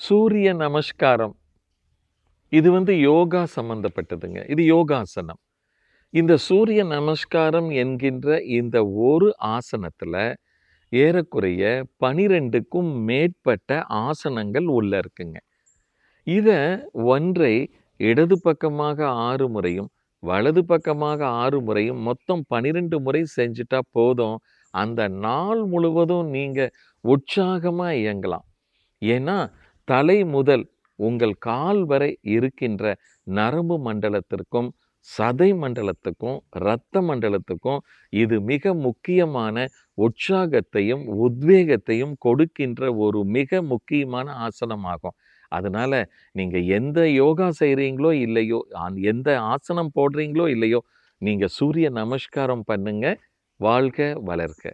சூரிய நமஸ்காரம். இது யோகா சம்பந்தப்பட்டதுங்க. இது யோகாசனம். இந்த சூரிய நமஸ்காரம் என்கின்ற இந்த ஒரு ஆசனத்துல ஏறக்குறைய 12க்கும் மேற்பட்ட ஆசனங்கள் உள்ள இருக்குங்க. இத ஒன்றை இடது பக்கமாக 6 முறையும், வலது பக்கமாக 6 முறையும், மொத்தம் 12 முறை செஞ்சுட்டா போதும். அந்த நாள் முழுவதும் நீங்க உற்சாகமா இயங்கலாம். ஏன்னா, தலை முதல் உங்கள் கால் வரை இருக்கின்ற நரம்பு மண்டலத்திற்கும், சதை மண்டலத்துக்கும், இரத்த மண்டலத்துக்கும் இது மிக முக்கியமான உற்சாகத்தையும், உத்வேகத்தையும் கொடுக்கின்ற ஒரு மிக முக்கியமான ஆசனமாகும். அதனால நீங்க எந்த யோகா செய்றீங்களோ இல்லையோ, எந்த ஆசனம் போடுறீங்களோ இல்லையோ, நீங்க சூரிய நமஸ்காரம் பண்ணுங்க. வாழ்க வளர்க!